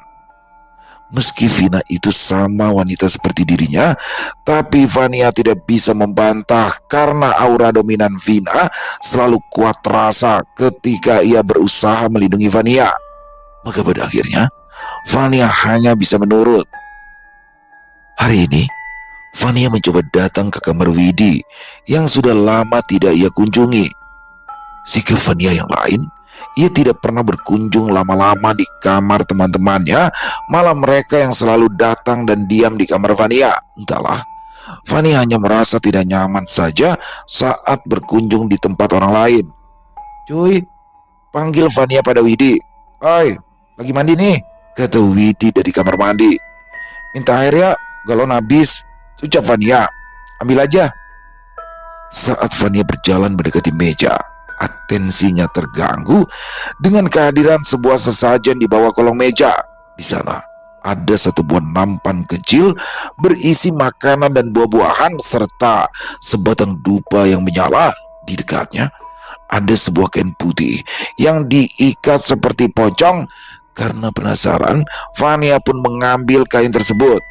Meski Vina itu sama wanita seperti dirinya, tapi Vania tidak bisa membantah karena aura dominan Vina selalu kuat terasa ketika ia berusaha melindungi Vania. Maka pada akhirnya Vania hanya bisa menurut. Hari ini Vania mencoba datang ke kamar Widi yang sudah lama tidak ia kunjungi. Sikap Vania yang lain, ia tidak pernah berkunjung lama-lama di kamar teman-temannya, malah mereka yang selalu datang dan diam di kamar Vania. Entahlah, Vania hanya merasa tidak nyaman saja saat berkunjung di tempat orang lain. Cuy, panggil Vania pada Widi. Oi, lagi mandi nih, kata Widi dari kamar mandi. Minta air ya, galon habis, ucap Vania. Ambil aja. Saat Vania berjalan mendekati meja, atensinya terganggu dengan kehadiran sebuah sesajen di bawah kolong meja. Di sana ada satu buah nampan kecil berisi makanan dan buah-buahan serta sebatang dupa yang menyala. Di dekatnya ada sebuah kain putih yang diikat seperti pocong. Karena penasaran, Vania pun mengambil kain tersebut.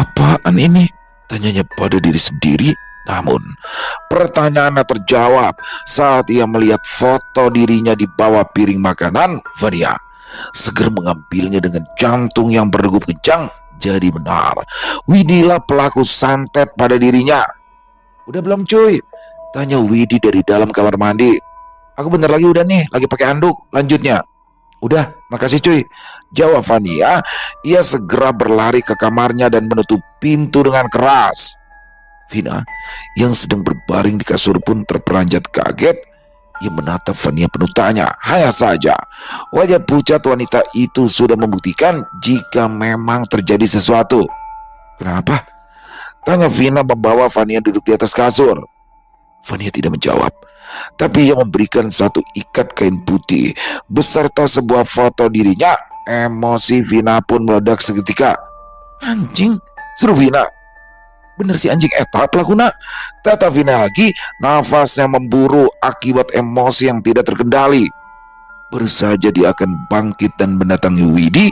Apaan ini? Tanyanya pada diri sendiri. Namun pertanyaannya terjawab saat ia melihat foto dirinya di bawah piring makanan. Vania segera mengambilnya dengan jantung yang berdegup kencang. Jadi benar, Widilah pelaku santet pada dirinya. Udah belum cuy? Tanya Widi dari dalam kamar mandi. Aku bentar lagi udah nih, lagi pakai anduk. Lanjutnya. Udah, makasih cuy, jawab Vania. Ia segera berlari ke kamarnya dan menutup pintu dengan keras. Vina yang sedang berbaring di kasur pun terperanjat kaget. Ia menatap Vania penuh tanya. Hanya saja wajah pucat wanita itu sudah membuktikan jika memang terjadi sesuatu. Kenapa? Tanya Vina membawa Vania duduk di atas kasur. Vania tidak menjawab, tapi ia memberikan satu ikat kain putih beserta sebuah foto dirinya. Emosi Vina pun meledak seketika. Anjing, seru Vina. Bener si anjing eta pelakuna. Kata Vina lagi, nafasnya memburu akibat emosi yang tidak terkendali. Baru saja dia akan bangkit dan mendatangi Widi,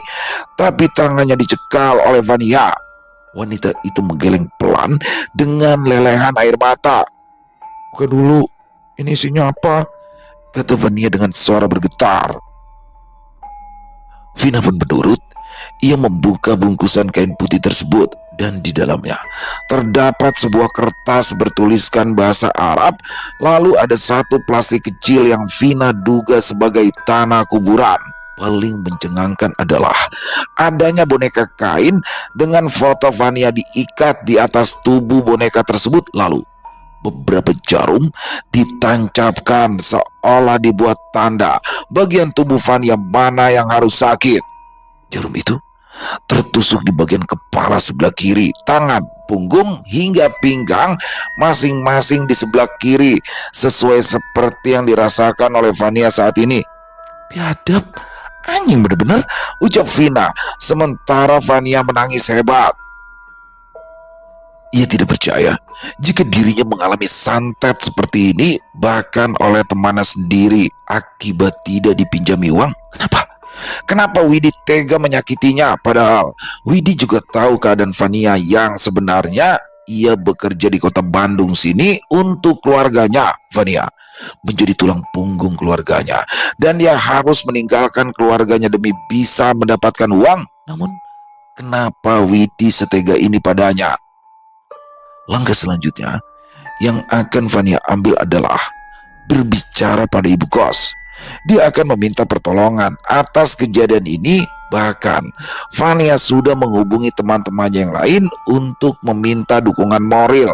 tapi tangannya dicekal oleh Vania. Wanita itu menggeleng pelan dengan lelehan air mata. Buka dulu, ini isinya apa? Kata Vania dengan suara bergetar. Vina pun menurut. Ia membuka bungkusan kain putih tersebut dan di dalamnya terdapat sebuah kertas bertuliskan bahasa Arab. Lalu ada satu plastik kecil yang Vina duga sebagai tanah kuburan. Paling mencengangkan adalah adanya boneka kain dengan foto Vania diikat di atas tubuh boneka tersebut. Lalu beberapa jarum ditancapkan seolah dibuat tanda bagian tubuh Vania mana yang harus sakit. Jarum itu tertusuk di bagian kepala sebelah kiri, tangan, punggung, hingga pinggang masing-masing di sebelah kiri, sesuai seperti yang dirasakan oleh Vania saat ini. Biadab, anjing bener-bener, ucap Vina, sementara Vania menangis hebat. Ia tidak percaya jika dirinya mengalami santet seperti ini, bahkan oleh temannya sendiri, akibat tidak dipinjami uang. Kenapa Widi tega menyakitinya? Padahal Widi juga tahu keadaan Vania yang sebenarnya. Ia bekerja di kota Bandung sini untuk keluarganya. Vania menjadi tulang punggung keluarganya, dan dia harus meninggalkan keluarganya demi bisa mendapatkan uang. Namun kenapa Widi setega ini padanya? Langkah selanjutnya yang akan Vania ambil adalah berbicara pada ibu kos. Dia akan meminta pertolongan atas kejadian ini. Bahkan Vania sudah menghubungi teman-temannya yang lain untuk meminta dukungan moral.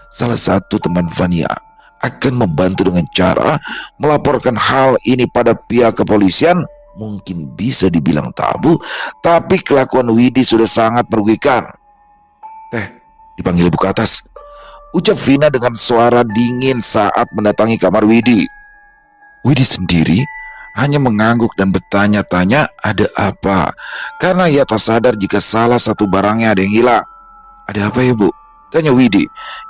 Salah satu teman Vania akan membantu dengan cara melaporkan hal ini pada pihak kepolisian. Mungkin bisa dibilang tabu, tapi kelakuan Widi sudah sangat merugikan. Teh, dipanggil ibu ke atas, ucap Vina dengan suara dingin saat mendatangi kamar Widi. Widi sendiri hanya mengangguk dan bertanya-tanya ada apa, karena ia tak sadar jika salah satu barangnya ada yang hilang. Ada apa ya Bu? Tanya Widi.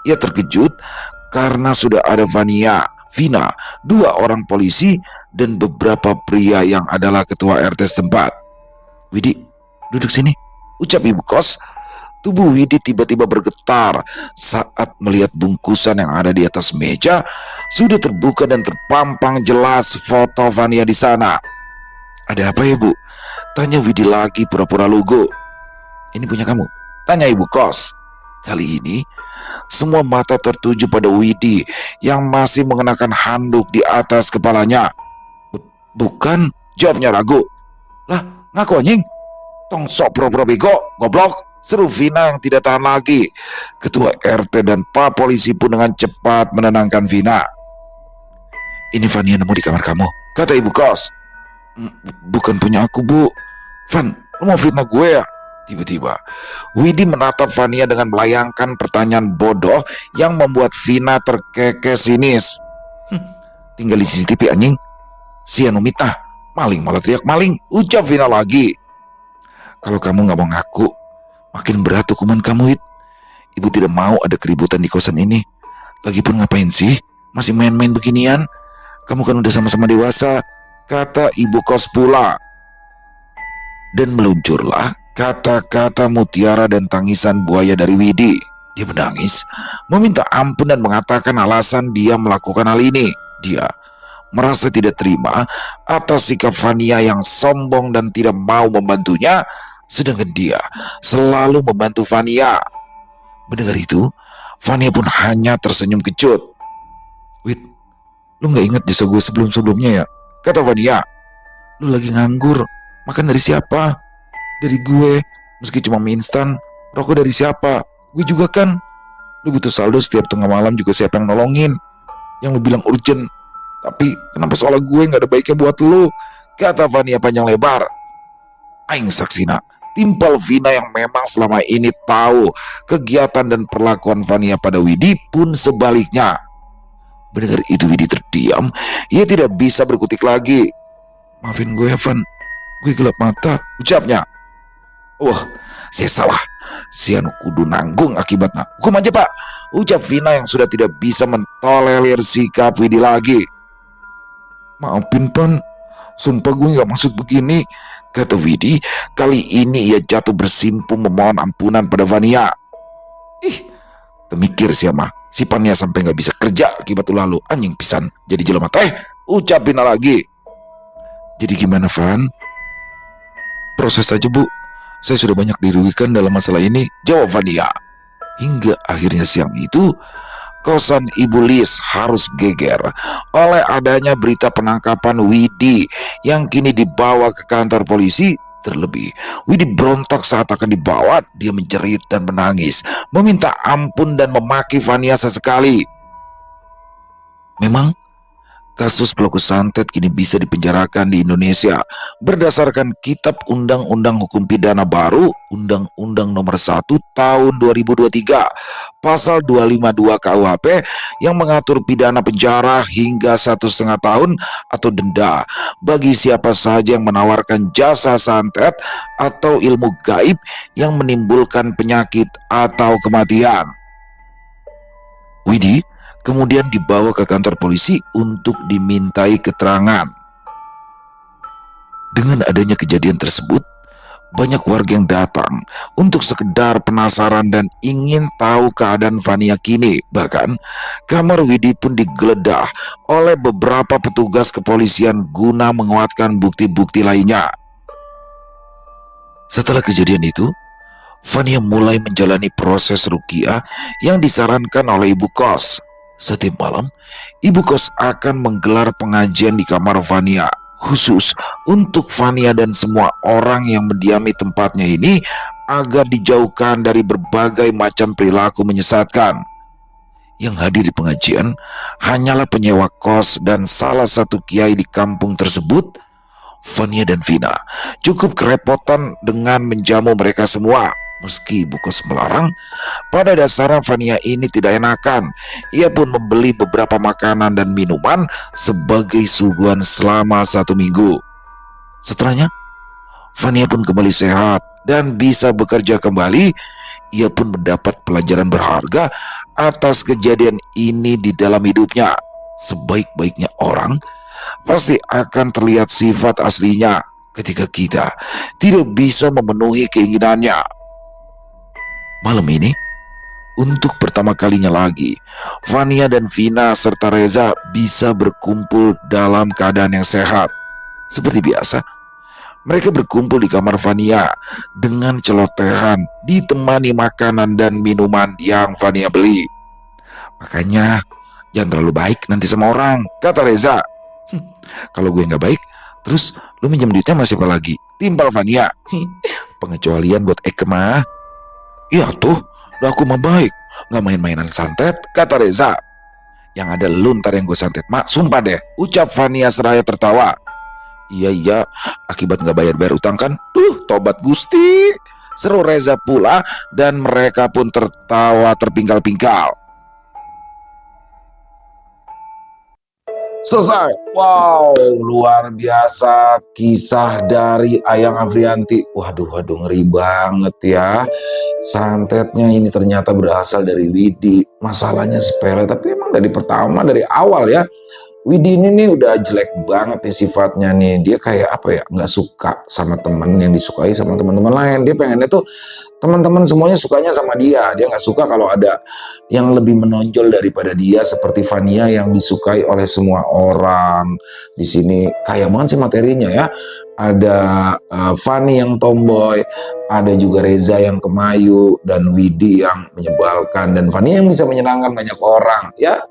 Ia terkejut karena sudah ada Vania, Vina, 2 orang polisi, dan beberapa pria yang adalah ketua RT setempat. Widi, duduk sini, ucap ibu kos. Tubuh Widi tiba-tiba bergetar saat melihat bungkusan yang ada di atas meja sudah terbuka dan terpampang jelas foto Vania di sana. Ada apa ya Bu? Tanya Widi lagi pura-pura lugu. Ini punya kamu? Tanya ibu kos. Kali ini semua mata tertuju pada Widi yang masih mengenakan handuk di atas kepalanya. Bukan, jawabnya ragu. Lah, ngaku anjing? Tong sok pura-pura bego, goblok. Seru Vina yang tidak tahan lagi. Ketua RT dan Pak Polisi pun dengan cepat menenangkan Vina. Ini Vania nemu di kamar kamu, kata ibu kos. Bukan punya aku Bu. Van, lu mau fitnah gue ya? Tiba-tiba Widi menatap Vania dengan melayangkan pertanyaan bodoh yang membuat Vina terkekeh sinis. Tinggal di CCTV anjing. Si anu mitnah, maling malah teriak maling, ucap Vina lagi. Kalau kamu gak mau ngaku, makin berat hukuman kamu, Wid. Ibu tidak mau ada keributan di kosan ini. Lagipun ngapain sih masih main-main beginian? Kamu kan udah sama-sama dewasa, kata ibu kos pula. Dan meluncurlah kata-kata mutiara dan tangisan buaya dari Widi. Dia menangis, meminta ampun dan mengatakan alasan dia melakukan hal ini. Dia merasa tidak terima atas sikap Vania yang sombong dan tidak mau membantunya, sedangkan dia selalu membantu Vania. Mendengar itu, Vania pun hanya tersenyum kecut. Wid, lu gak ingat jasa gue sebelum-sebelumnya ya? Kata Vania. Lu lagi nganggur, makan dari siapa? Dari gue. Meski cuma mie instan, rokok dari siapa? Gue juga kan. Lu butuh saldo setiap tengah malam juga siapa yang nolongin? Yang lu bilang urgent. Tapi kenapa soal gue gak ada baiknya buat lu? Kata Vania panjang lebar. Aing saksina, timpal Vina yang memang selama ini tahu kegiatan dan perlakuan Vania pada Widi pun sebaliknya. Mendengar itu Widi terdiam, ia tidak bisa berkutik lagi. "Maafin gue ya Van, gue gelap mata," ucapnya. "Wah, saya salah. Sian kudu nanggung akibatnya. Hukum aja Pak," ucap Vina yang sudah tidak bisa mentolerir sikap Widi lagi. "Maafin Pan, sumpah gue gak maksud begini," kata Widi. Kali ini ia jatuh bersimpu memohon ampunan pada Vania. "Ih, temikir siapa si Vania sampai gak bisa kerja akibat lalu anjing pisan jadi jelema teh," ucap Vina lagi. "Jadi gimana Van?" "Proses saja Bu, saya sudah banyak dirugikan dalam masalah ini," jawab Vania. Hingga akhirnya siang itu, kosan Ibu Lis harus geger oleh adanya berita penangkapan Widi yang kini dibawa ke kantor polisi. Terlebih, Widi berontak saat akan dibawa. Dia menjerit dan menangis, meminta ampun dan memaki Vania sesekali. Memang, kasus pelaku santet kini bisa dipenjarakan di Indonesia berdasarkan Kitab Undang-Undang Hukum Pidana Baru Undang-Undang Nomor 1 Tahun 2023 Pasal 252 KUHP yang mengatur pidana penjara hingga 1,5 tahun atau denda bagi siapa saja yang menawarkan jasa santet atau ilmu gaib yang menimbulkan penyakit atau kematian. Widi kemudian dibawa ke kantor polisi untuk dimintai keterangan. Dengan adanya kejadian tersebut, banyak warga yang datang untuk sekedar penasaran dan ingin tahu keadaan Vania kini. Bahkan, kamar Widi pun digeledah oleh beberapa petugas kepolisian guna menguatkan bukti-bukti lainnya. Setelah kejadian itu, Vania mulai menjalani proses ruqyah yang disarankan oleh ibu kos. Setiap malam, ibu kos akan menggelar pengajian di kamar Vania, khusus untuk Vania dan semua orang yang mendiami tempatnya ini agar dijauhkan dari berbagai macam perilaku menyesatkan. Yang hadir di pengajian hanyalah penyewa kos dan salah satu kiai di kampung tersebut. Vania dan Vina cukup kerepotan dengan menjamu mereka semua. Meski ibu kos melarang, pada dasarnya Vania ini tidak enakan. Ia pun membeli beberapa makanan dan minuman sebagai suguhan selama 1 minggu. Setelahnya, Vania pun kembali sehat dan bisa bekerja kembali. Ia pun mendapat pelajaran berharga atas kejadian ini di dalam hidupnya. Sebaik-baiknya orang pasti akan terlihat sifat aslinya ketika kita tidak bisa memenuhi keinginannya. Malam ini, untuk pertama kalinya lagi, Vania dan Vina serta Reza bisa berkumpul dalam keadaan yang sehat. Seperti biasa, mereka berkumpul di kamar Vania dengan celotehan, ditemani makanan dan minuman yang Vania beli. "Makanya, jangan terlalu baik nanti sama orang," kata Reza. "Kalau gue gak baik, terus lu minjem duitnya masih apa lagi?" timpal Vania. "Pengecualian buat Eke mah." "Iya tuh, udah aku mah baik, gak main-mainan santet," kata Reza. "Yang ada lu ntar yang gue santet mak, sumpah deh," ucap Vania seraya tertawa. Iya, akibat gak bayar-bayar utang kan. Tobat Gusti," seru Reza pula, dan mereka pun tertawa terpingkal-pingkal. Selesai. Wow, luar biasa kisah dari Ayang Afrianti. Waduh, ngeri banget ya. Santetnya ini ternyata berasal dari Widi. Masalahnya sepele, tapi emang dari pertama, dari awal ya. Widi ini nih udah jelek banget nih sifatnya nih. Dia kayak apa ya, nggak suka sama temen yang disukai sama teman-teman lain. Dia pengennya tuh teman-teman semuanya sukanya sama dia. Dia nggak suka kalau ada yang lebih menonjol daripada dia, seperti Vania yang disukai oleh semua orang. Di sini kaya banget sih materinya ya. Ada Fani yang tomboy, ada juga Reza yang kemayu, dan Widi yang menyebalkan, dan Vania yang bisa menyenangkan banyak orang ya.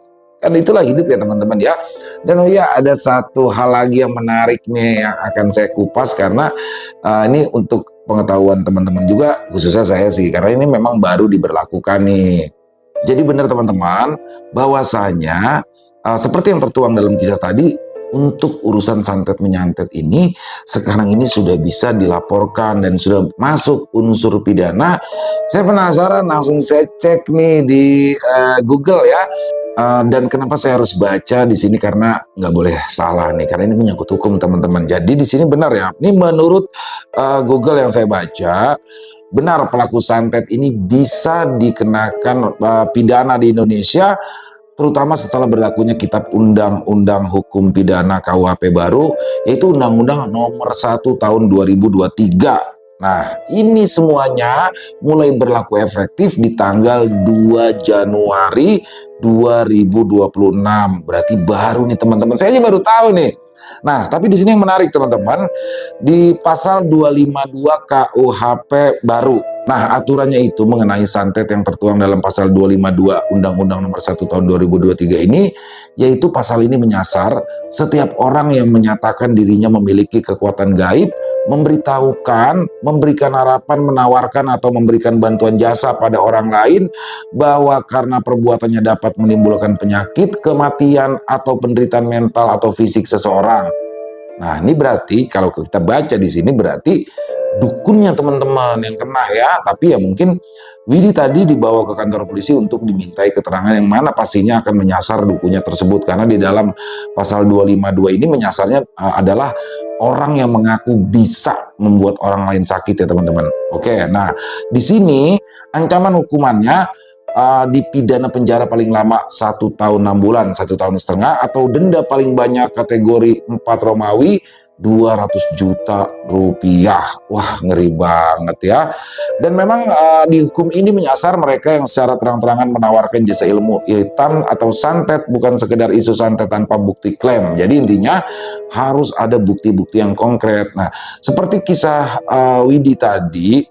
Kan itulah hidup ya teman-teman ya. Dan oh ya, ada satu hal lagi yang menarik nih yang akan saya kupas, karena ini untuk pengetahuan teman-teman juga, khususnya saya sih, karena ini memang baru diberlakukan nih. Jadi benar teman-teman, bahwasanya seperti yang tertuang dalam kisah tadi, untuk urusan santet menyantet ini sekarang ini sudah bisa dilaporkan dan sudah masuk unsur pidana. Saya penasaran, langsung saya cek nih di Google ya. Dan kenapa saya harus baca di sini, karena nggak boleh salah nih, karena ini menyangkut hukum teman-teman. Jadi di sini benar ya, ini menurut Google yang saya baca, benar pelaku santet ini bisa dikenakan pidana di Indonesia, terutama setelah berlakunya Kitab Undang-Undang Hukum Pidana KUHP baru, yaitu Undang-Undang Nomor 1 Tahun 2023. Nah, ini semuanya mulai berlaku efektif di tanggal 2 Januari 2026. Berarti baru nih teman-teman. Saya aja baru tahu nih. Nah, tapi di sini yang menarik teman-teman, di pasal 252 KUHP baru. Nah, aturannya itu mengenai santet yang tertuang dalam pasal 252 Undang-Undang Nomor 1 Tahun 2023 ini, yaitu pasal ini menyasar setiap orang yang menyatakan dirinya memiliki kekuatan gaib, memberitahukan, memberikan harapan, menawarkan atau memberikan bantuan jasa pada orang lain bahwa karena perbuatannya dapat menimbulkan penyakit, kematian, atau penderitaan mental atau fisik seseorang. Nah, ini berarti kalau kita baca di sini berarti dukunnya teman-teman yang kena ya. Tapi ya mungkin Widi tadi dibawa ke kantor polisi untuk dimintai keterangan yang mana pastinya akan menyasar dukunnya tersebut. Karena di dalam pasal 252 ini menyasarnya adalah orang yang mengaku bisa membuat orang lain sakit ya teman-teman. Oke, nah di sini ancaman hukumannya dipidana penjara paling lama 1 tahun 6 bulan, 1 tahun setengah, atau denda paling banyak kategori 4 Romawi 200 juta rupiah. Wah, ngeri banget ya. Dan memang di hukum ini menyasar mereka yang secara terang-terangan menawarkan jasa ilmu iritan atau santet, bukan sekedar isu santet tanpa bukti klaim. Jadi intinya harus ada bukti-bukti yang konkret. Nah, seperti kisah Widi tadi,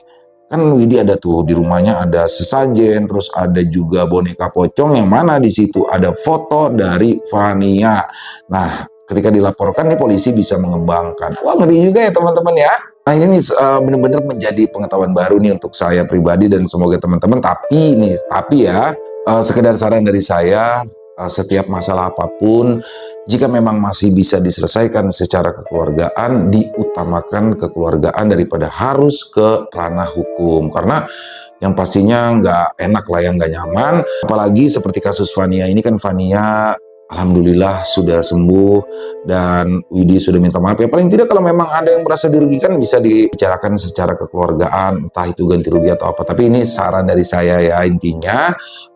kan Widi ada tuh di rumahnya ada sesajen, terus ada juga boneka pocong yang mana di situ ada foto dari Fania. Nah, ketika dilaporkan nih polisi bisa mengembangkan. Wah, ngeri juga ya teman-teman ya. Nah, ini benar-benar menjadi pengetahuan baru nih untuk saya pribadi dan semoga teman-teman. Tapi ya, sekedar saran dari saya, setiap masalah apapun, jika memang masih bisa diselesaikan secara kekeluargaan, diutamakan kekeluargaan daripada harus ke ranah hukum. Karena yang pastinya nggak enak lah, yang nggak nyaman. Apalagi seperti kasus Fania ini, kan Fania alhamdulillah sudah sembuh dan Widi sudah minta maaf. Ya paling tidak kalau memang ada yang merasa dirugikan bisa dibicarakan secara kekeluargaan, entah itu ganti rugi atau apa. Tapi ini saran dari saya ya, intinya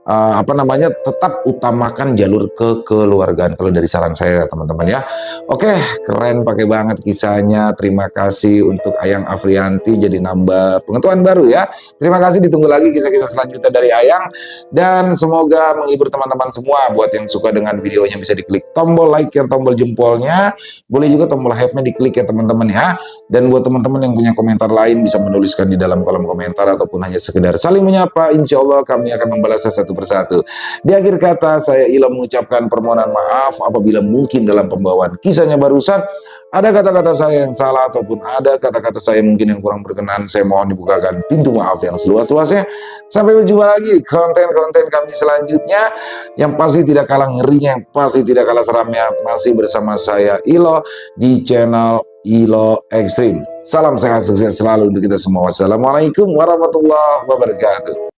tetap utamakan jalur kekeluargaan kalau dari saran saya teman-teman ya. Oke, keren, pakai banget kisahnya. Terima kasih untuk Ayang Afrianti, jadi nambah pengetahuan baru ya. Terima kasih, ditunggu lagi kisah-kisah selanjutnya dari Ayang, dan semoga menghibur teman-teman semua. Buat yang suka dengan videonya bisa diklik tombol like dan tombol jempolnya, boleh juga tombol hype-nya diklik ya teman-teman ya. Dan buat teman-teman yang punya komentar lain bisa menuliskan di dalam kolom komentar ataupun hanya sekedar saling menyapa. Insya Allah kami akan membalasnya satu persatu. Di akhir kata, saya Ilo mengucapkan permohonan maaf apabila mungkin dalam pembawaan kisahnya barusan ada kata-kata saya yang salah ataupun ada kata-kata saya mungkin yang kurang berkenan. Saya mohon dibukakan pintu maaf yang seluas-luasnya. Sampai berjumpa lagi konten-konten kami selanjutnya yang pasti tidak kalah ngerinya, yang pasti tidak kalah seramnya, masih bersama saya Ilo di channel Ilo Extreme. Salam sehat sukses selalu untuk kita semua. Wassalamualaikum warahmatullahi wabarakatuh.